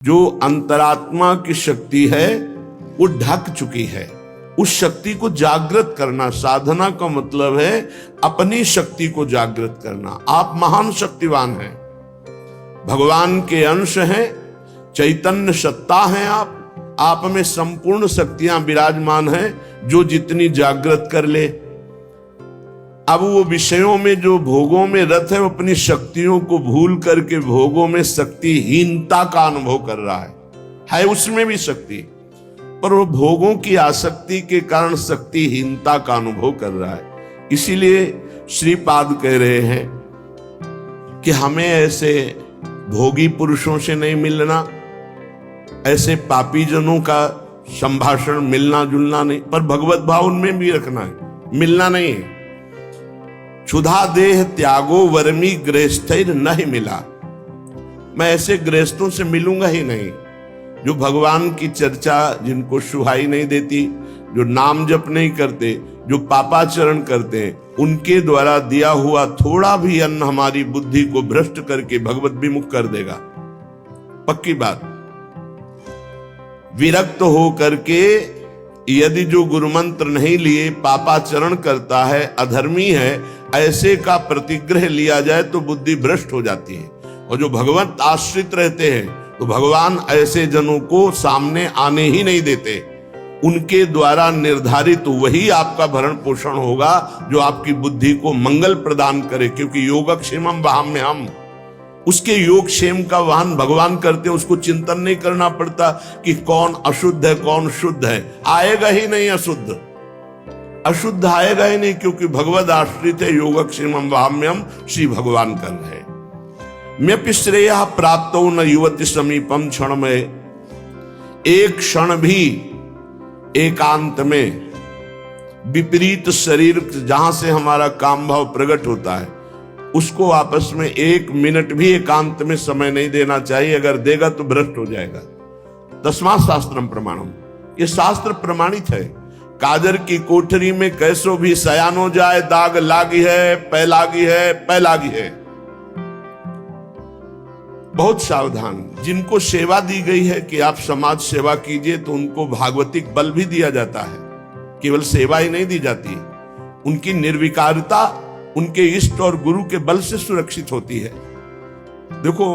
जो अंतरात्मा की शक्ति है वो ढक चुकी है। उस शक्ति को जागृत करना, साधना का मतलब है अपनी शक्ति को जागृत करना। आप महान शक्तिवान हैं, भगवान के अंश हैं, चैतन्य सत्ता हैं। आप में संपूर्ण शक्तियां विराजमान हैं, जो जितनी जागृत कर ले। अब वो विषयों में जो भोगों में रत है, वो अपनी शक्तियों को भूल करके भोगों में शक्तिहीनता का अनुभव कर रहा है उसमें भी शक्ति, पर वो भोगों की आसक्ति के कारण शक्तिहीनता का अनुभव कर रहा है। इसीलिए श्रीपाद कह रहे हैं कि हमें ऐसे भोगी पुरुषों से नहीं मिलना, ऐसे पापी जनों का संभाषण मिलना जुलना नहीं, पर भगवत भाव उनमें भी रखना है, मिलना नहीं है। क्षुधा देह त्यागो वर्मी गृहस्थैर नहीं मिला, मैं ऐसे गृहस्थों से मिलूंगा ही नहीं जो भगवान की चर्चा, जिनको सुहाई नहीं देती, जो नाम जप नहीं करते, जो पापाचरण करते हैं, उनके द्वारा दिया हुआ थोड़ा भी अन्न हमारी बुद्धि को भ्रष्ट करके भगवत विमुख कर देगा। पक्की बात। विरक्त हो करके यदि जो गुरु मंत्र नहीं लिए पापाचरण करता है, अधर्मी है, ऐसे का प्रतिग्रह लिया जाए तो बुद्धि भ्रष्ट हो जाती है। और जो भगवत आश्रित रहते हैं तो भगवान ऐसे जनों को सामने आने ही नहीं देते। उनके द्वारा निर्धारित वही आपका भरण पोषण होगा जो आपकी बुद्धि को मंगल प्रदान करे, क्योंकि योगक्षेमम वहाम्यहम्, उसके योगक्षेम का वाहन भगवान करते हैं। उसको चिंतन नहीं करना पड़ता कि कौन अशुद्ध है कौन शुद्ध है, आएगा ही नहीं अशुद्ध आएगा ही नहीं, क्योंकि भगवद आश्रित है। योगक्षेमम वहाम्यहम् श्री भगवान कर रहे। मैं श्रेय प्राप्त न युवती समीपम क्षण में, एक क्षण भी एकांत में विपरीत शरीर जहां से हमारा काम भाव प्रकट होता है, उसको आपस में एक मिनट भी एकांत में समय नहीं देना चाहिए। अगर देगा तो भ्रष्ट हो जाएगा। तस्मात् शास्त्रम प्रमाणम, ये शास्त्र प्रमाणित है। काजर की कोठरी में कैसो भी सयान हो जाए, दाग लागी है, पै लागी है, पै लागी है। बहुत सावधान। जिनको सेवा दी गई है कि आप समाज सेवा कीजिए, तो उनको भागवतिक बल भी दिया जाता है, केवल सेवा ही नहीं दी जाती। उनकी निर्विकारता उनके इष्ट और गुरु के बल से सुरक्षित होती है। देखो,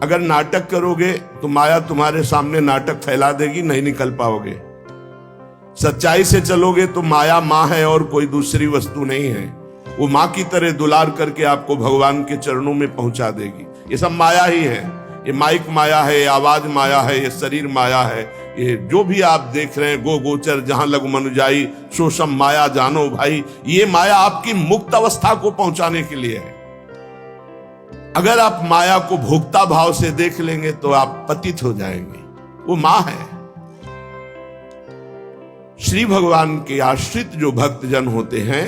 अगर नाटक करोगे तो माया तुम्हारे सामने नाटक फैला देगी, नहीं निकल पाओगे। सच्चाई से चलोगे तो माया माँ है और कोई दूसरी वस्तु नहीं है। वो माँ की तरह दुलार करके आपको भगवान के चरणों में पहुंचा देगी। ये सब माया ही है। ये माइक माया है, ये आवाज माया है, ये शरीर माया है, ये जो भी आप देख रहे हैं, गो गोचर जहां लग मनुजाई सो सब माया जानो भाई। ये माया आपकी मुक्त अवस्था को पहुंचाने के लिए है। अगर आप माया को भोक्ता भाव से देख लेंगे तो आप पतित हो जाएंगे। वो मां है। श्री भगवान के आश्रित जो भक्तजन होते हैं,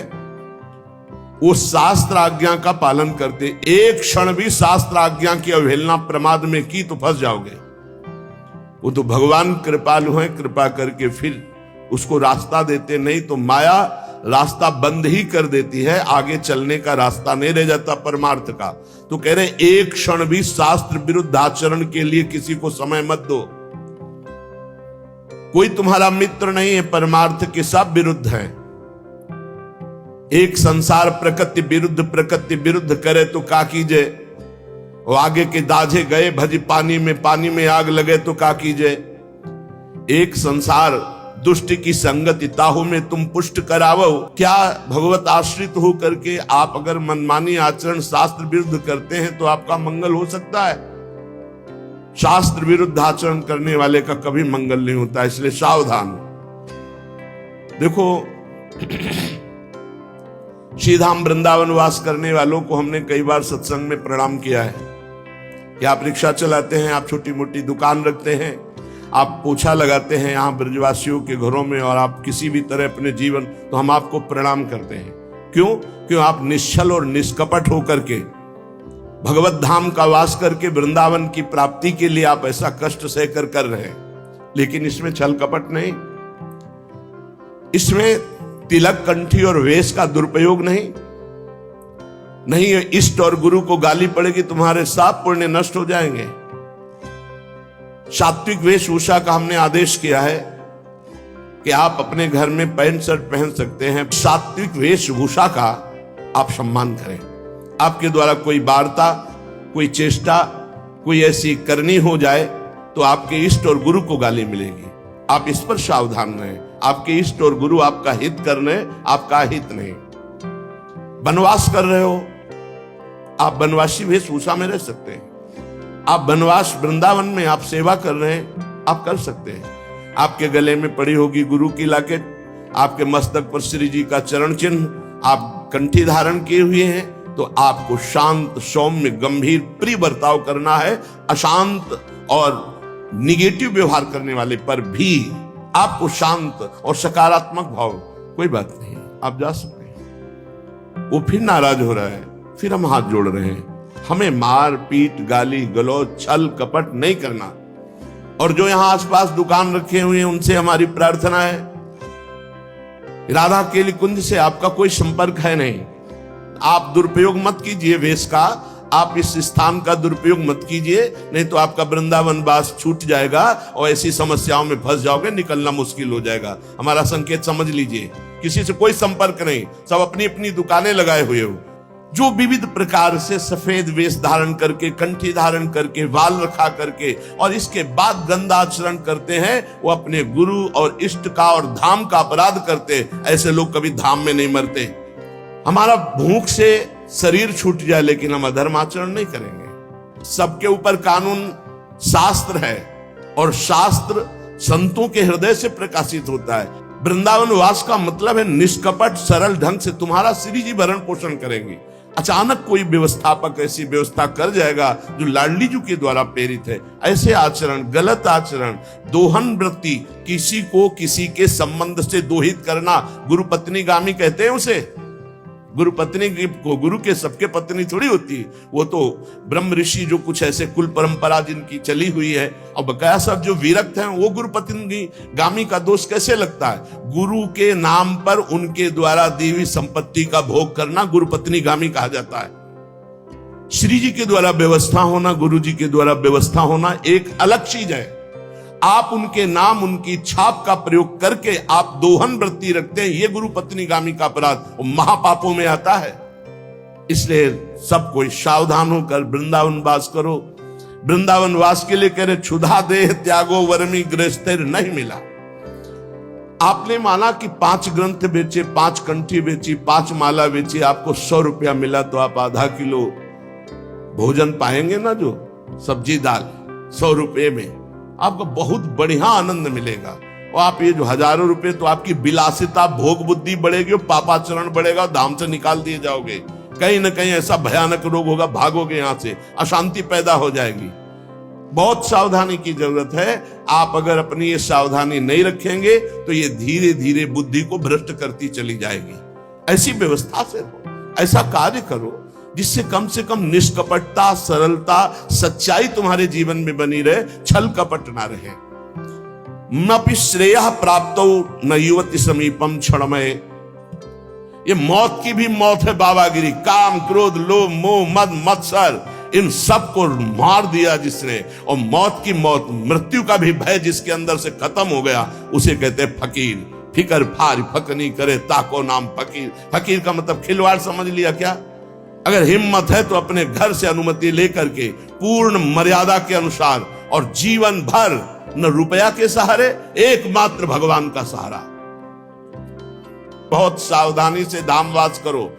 वो शास्त्र आज्ञा का पालन करते। एक क्षण भी शास्त्र आज्ञा की अवहेलना प्रमाद में की तो फंस जाओगे। वो तो भगवान कृपालु हैं, कृपा करके फिर उसको रास्ता देते, नहीं तो माया रास्ता बंद ही कर देती है। आगे चलने का रास्ता नहीं रह जाता परमार्थ का। तो कह रहे एक क्षण भी शास्त्र विरुद्ध आचरण के लिए किसी को समय मत दो। कोई तुम्हारा मित्र नहीं है, परमार्थ के सब विरुद्ध हैं। एक संसार प्रकृति विरुद्ध करे तो का कीजिए। वो आगे के दाझे गए भज पानी में आग लगे तो का कीजिए। एक संसार दुष्ट की संगति ताहू में तुम पुष्ट करावो। क्या भगवत आश्रित हो करके आप अगर मनमानी आचरण शास्त्र विरुद्ध करते हैं तो आपका मंगल हो सकता है? शास्त्र विरुद्ध आचरण करने वाले का कभी मंगल नहीं होता, इसलिए सावधान। देखो, श्रीधाम वृंदावन वास करने वालों को हमने कई बार सत्संग में प्रणाम किया है कि आप रिक्शा चलाते हैं, आप छोटी मोटी दुकान रखते हैं, आप पोछा लगाते हैं यहाँ ब्रजवासियों के घरों में, और आप किसी भी तरह अपने जीवन, तो हम आपको प्रणाम करते हैं। क्यों आप निश्चल और निष्कपट होकर के भगवत धाम का वास करके वृंदावन की प्राप्ति के लिए आप ऐसा कष्ट सहकर कर रहे हैं। लेकिन इसमें छल कपट नहीं, इसमें तिलक कंठी और वेश का दुरुपयोग नहीं। इष्ट और गुरु को गाली पड़ेगी, तुम्हारे साप पुण्य नष्ट हो जाएंगे। सात्विक वेशभूषा का हमने आदेश किया है कि आप अपने घर में पैंट शर्ट पहन सकते हैं। सात्विक वेशभूषा का आप सम्मान करें। आपके द्वारा कोई वार्ता, कोई चेष्टा, कोई ऐसी करनी हो जाए तो आपके इष्ट और गुरु को गाली मिलेगी। आप इस पर सावधान रहें। आपके इष्ट और गुरु आपका हित कर रहे, आपका हित नहीं। वनवास कर रहे हो, आप वनवासी वेशभूषा में रह सकते हैं। आप वनवास वृंदावन में आप सेवा कर रहे हैं, आप कर सकते हैं। आपके गले में पड़ी होगी गुरु की लॉकेट, आपके मस्तक पर श्री जी का चरण चिन्ह, आप कंठी धारण किए हुए हैं, तो आपको शांत, सौम्य, गंभीर, प्रिय बर्ताव करना है। अशांत और निगेटिव व्यवहार करने वाले पर भी आपको शांत और सकारात्मक भाव, कोई बात नहीं, आप जा सकते हैं। वो फिर नाराज हो रहा है, फिर हम हाथ जोड़ रहे हैं। हमें मार पीट, गाली गलौज, छल कपट नहीं करना। और जो यहां आसपास दुकान रखे हुए हैं उनसे हमारी प्रार्थना है, राधा केली कुंज से आपका कोई संपर्क है नहीं। आप दुरुपयोग मत कीजिए वेश का, आप इस स्थान का दुरुपयोग मत कीजिए, नहीं तो आपका वृंदावन वास छूट जाएगा और ऐसी समस्याओं में फंस जाओगे, निकलना मुश्किल हो जाएगा। हमारा संकेत समझ लीजिए। किसी से कोई संपर्क नहीं, सब अपनी अपनी दुकानें लगाए हुए हो। जो विविध प्रकार से सफेद वेश धारण करके, कंठी धारण करके, वाल रखा करके और इसके बाद गंदा आचरण करते हैं, वो अपने गुरु और इष्ट का और धाम का अपराध करते। ऐसे लोग कभी धाम में नहीं मरते। हमारा भूख से शरीर छूट जाए लेकिन हम अधर्म आचरण नहीं करेंगे। सबके ऊपर कानून शास्त्र है और शास्त्र संतों के हृदय से प्रकाशित होता है। वृंदावन वास का मतलब है निष्कपट सरल ढंग से तुम्हारा श्री जी भरण पोषण करेंगे। अचानक कोई व्यवस्थापक ऐसी व्यवस्था कर जाएगा जो लाडली जी के द्वारा प्रेरित है, ऐसे आचरण, गलत आचरण, दोहन वृत्ति, किसी को किसी के संबंध से दोहित करना, गुरु पत्नी गामी कहते हैं उसे। गुरु पत्नी को, गुरु के सबके पत्नी थोड़ी होती, वो तो ब्रह्म ऋषि जो कुछ ऐसे कुल परंपरा जिनकी चली हुई है, और बकाया सब जो विरक्त हैं वो गुरु पत्नी गामी का दोष कैसे लगता है? गुरु के नाम पर उनके द्वारा दी हुई संपत्ति का भोग करना गुरु पत्नी गामी कहा जाता है। श्री जी के द्वारा व्यवस्था होना, गुरु जी के द्वारा व्यवस्था होना एक अलग चीज है। आप उनके नाम, उनकी छाप का प्रयोग करके आप दोहन वृत्ति रखते हैं, ये गुरु पत्नी गामी का अपराध महापापों में आता है। इसलिए सब कोई सावधान होकर वृंदावन वास करो। वृंदावन वास के लिए कह रहे, क्षुधा देह त्यागो वर्मी गृहस्थैर नहीं मिला। आपने माना कि 5 ग्रंथ बेचे, 5 कंठी बेची, 5 माला बेची, आपको 100 रुपया मिला, तो आप आधा किलो भोजन पाएंगे ना, जो सब्जी दाल 100 रुपये में आपको बहुत बढ़िया आनंद मिलेगा। और आप ये जो हजारों रुपए, तो आपकी विलासिता, भोग बुद्धि बढ़ेगी, पापाचरण बढ़ेगा, धाम से निकाल दिए जाओगे। कहीं ना कहीं ऐसा भयानक रोग होगा, भागोगे यहां से, अशांति पैदा हो जाएगी। बहुत सावधानी की जरूरत है। आप अगर अपनी ये सावधानी नहीं रखेंगे तो ये धीरे धीरे बुद्धि को भ्रष्ट करती चली जाएगी। ऐसी व्यवस्था से हो, ऐसा कार्य करो जिससे कम से कम निष्कपटता, सरलता, सच्चाई तुम्हारे जीवन में बनी रहे, छल कपट ना रहे। नपि श्रेयः प्राप्तो न युवति समीपम क्षणमय। ये मौत की भी मौत है बाबागिरी। काम, क्रोध, लोभ, मोह, मद, मत्सर, इन सब को मार दिया जिसने, और मौत की मौत, मृत्यु का भी भय जिसके अंदर से खत्म हो गया, उसे कहते हैं फकीर। फिकर फार फकनी करे ताको नाम फकीर। फकीर का मतलब खिलवाड़ समझ लिया क्या? अगर हिम्मत है तो अपने घर से अनुमति लेकर के पूर्ण मर्यादा के अनुसार, और जीवन भर न रुपया के सहारे, एकमात्र भगवान का सहारा। बहुत सावधानी से धामवास करो।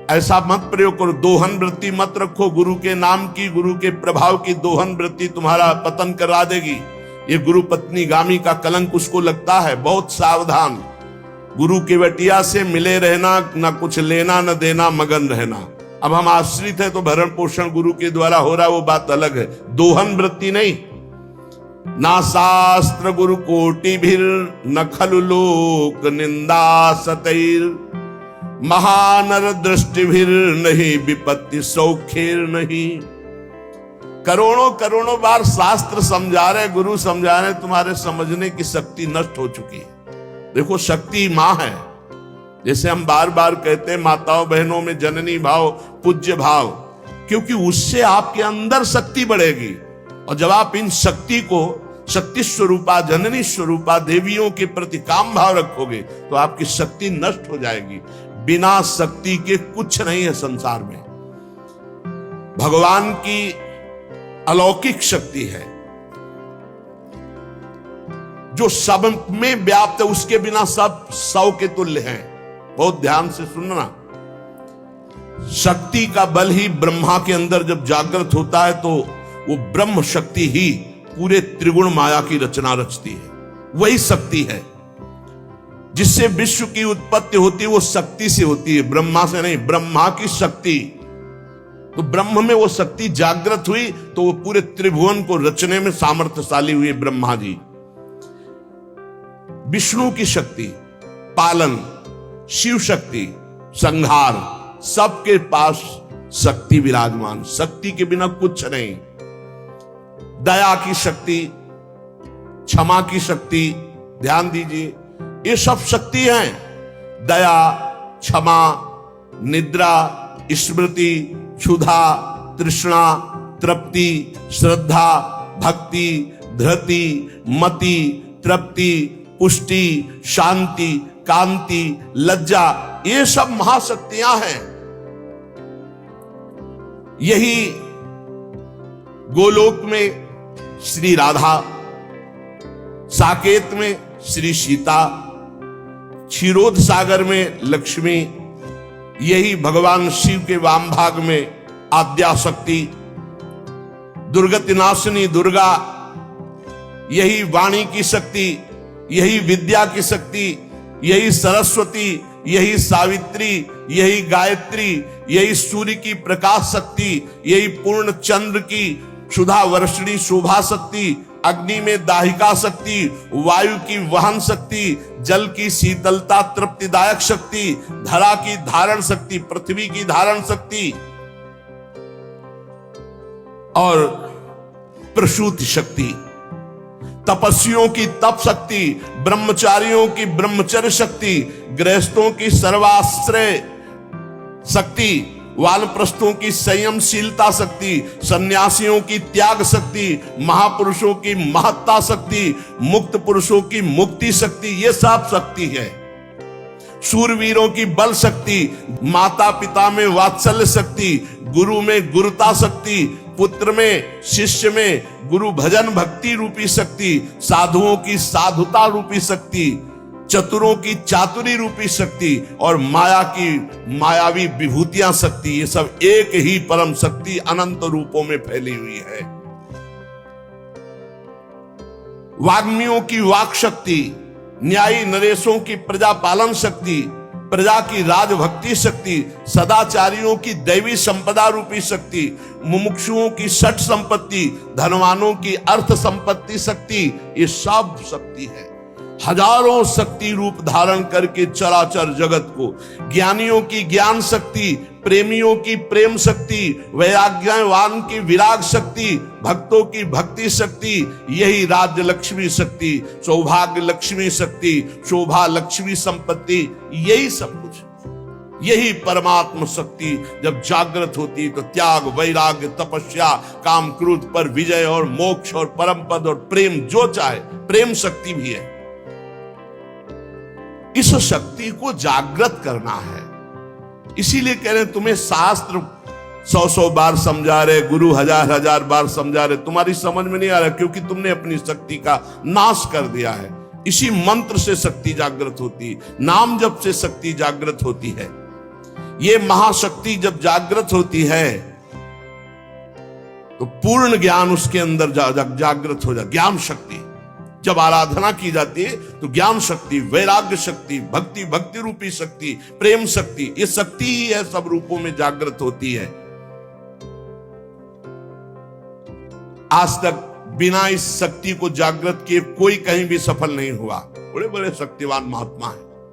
ऐसा मत प्रयोग करो, दोहन वृत्ति मत रखो। गुरु के नाम की, गुरु के प्रभाव की दोहन वृत्ति तुम्हारा पतन करा देगी। ये गुरु पत्नी गामी का कलंक उसको लगता है। बहुत सावधान। गुरु की बटिया से मिले रहना, न कुछ लेना न देना, मगन रहना। अब हम आश्रित है तो भरण पोषण गुरु के द्वारा हो रहा है, वो बात अलग है। दोहन वृत्ति नहीं। ना शास्त्र गुरु कोटि भीर न खलु लोक निंदा सतैर, महानर दृष्टि भीर नहीं विपत्ति सौखेर नहीं। करोड़ों करोड़ों बार शास्त्र समझा रहे, गुरु समझा रहे, तुम्हारे समझने की शक्ति नष्ट हो चुकी है। देखो, शक्ति मां है। जैसे हम बार बार कहते हैं, माताओं बहनों में जननी भाव, पूज्य भाव, क्योंकि उससे आपके अंदर शक्ति बढ़ेगी। और जब आप इन शक्ति को शक्ति स्वरूपा जननी स्वरूपा देवियों के प्रति काम भाव रखोगे तो आपकी शक्ति नष्ट हो जाएगी। बिना शक्ति के कुछ नहीं है संसार में। भगवान की अलौकिक शक्ति है जो सब में व्याप्त है, उसके बिना सब सौ के तुल्य हैं। बहुत ध्यान से सुनना। शक्ति का बल ही ब्रह्मा के अंदर जब जागृत होता है तो वो ब्रह्म शक्ति ही पूरे त्रिगुण माया की रचना रचती है। वही शक्ति है जिससे विश्व की उत्पत्ति होती है, वो शक्ति से होती है, ब्रह्मा से नहीं। ब्रह्मा की शक्ति, तो ब्रह्म में वो शक्ति जागृत हुई तो वो पूरे त्रिभुवन को रचने में सामर्थ्यशाली हुए ब्रह्मा जी। विष्णु की शक्ति पालन, शिव शक्ति संहार, सबके पास शक्ति विराजमान। शक्ति के बिना कुछ नहीं। दया की शक्ति, क्षमा की शक्ति, ध्यान दीजिए, ये सब शक्ति हैं। दया, क्षमा, निद्रा, स्मृति, क्षुधा, तृष्णा, तृप्ति, श्रद्धा, भक्ति, धृति, मति, तृप्ति, पुष्टि, शांति, कांति, लज्जा, ये सब महाशक्तियां हैं। यही गोलोक में श्री राधा, साकेत में श्री सीता, क्षीरोद सागर में लक्ष्मी, यही भगवान शिव के वाम भाग में आद्या शक्ति, दुर्गति नाशिनी दुर्गा, यही वाणी की शक्ति, यही विद्या की शक्ति, यही सरस्वती, यही सावित्री, यही गायत्री, यही सूर्य की प्रकाश शक्ति, यही पूर्ण चंद्र की क्षुधा वर्षिणी शोभा शक्ति, अग्नि में दाहिका शक्ति, वायु की वहन शक्ति, जल की शीतलता तृप्तिदायक शक्ति, धरा की धारण शक्ति, पृथ्वी की धारण शक्ति और प्रसूति शक्ति, तपस्वियों की तप शक्ति, ब्रह्मचारियों की ब्रह्मचर्य शक्ति, गृहस्थों की सर्वाश्रय शक्ति, वानप्रस्थों की संयमशीलता शक्ति, सन्यासियों की त्याग शक्ति, महापुरुषों की महत्ता शक्ति, मुक्त पुरुषों की मुक्ति शक्ति, ये सब शक्ति है। शूरवीरों की बल शक्ति, माता पिता में वात्सल्य शक्ति, गुरु में गुरुता शक्ति, पुत्र में शिष्य में गुरु भजन भक्ति रूपी शक्ति, साधुओं की साधुता रूपी शक्ति, चतुरों की चातुरी रूपी शक्ति और माया की मायावी विभूतियां शक्ति, ये सब एक ही परम शक्ति अनंत रूपों में फैली हुई है। वाग्मियों की वाक शक्ति, न्यायी नरेशों की प्रजा पालन शक्ति, प्रजा की राजभक्ति शक्ति, सदाचारियों की दैवी संपदा रूपी शक्ति, मुमुक्षुओं की षट संपत्ति, धनवानों की अर्थ संपत्ति शक्ति, ये सब शक्ति है। हजारों शक्ति रूप धारण करके चराचर जगत को, ज्ञानियों की ज्ञान शक्ति, प्रेमियों की प्रेम शक्ति, वैराग्यवान की विराग शक्ति, भक्तों की भक्ति शक्ति, यही राज्य लक्ष्मी शक्ति, सौभाग्य लक्ष्मी शक्ति, शोभा लक्ष्मी संपत्ति, यही सब कुछ, यही परमात्म शक्ति जब जागृत होती तो त्याग, वैराग्य, तपस्या, काम क्रोध पर विजय और मोक्ष और परम पद और प्रेम, जो चाहे, प्रेम शक्ति भी है। इस शक्ति को जागृत करना है। इसीलिए कह रहे तुम्हें शास्त्र 100 बार समझा रहे, गुरु हजार बार समझा रहे, तुम्हारी समझ में नहीं आ रहा क्योंकि तुमने अपनी शक्ति का नाश कर दिया है। इसी मंत्र से शक्ति जागृत होती है, नाम जप से शक्ति जागृत होती है। ये महाशक्ति जब जागृत होती है तो पूर्ण ज्ञान उसके अंदर जागृत हो जाए। ज्ञान शक्ति जब आराधना की जाती है तो ज्ञान शक्ति, वैराग्य शक्ति, भक्ति रूपी शक्ति, प्रेम शक्ति, ये शक्ति ही है सब रूपों में जागृत होती है। आज तक बिना इस शक्ति को जागृत किए कोई कहीं भी सफल नहीं हुआ। बड़े बड़े शक्तिवान महात्मा हैं,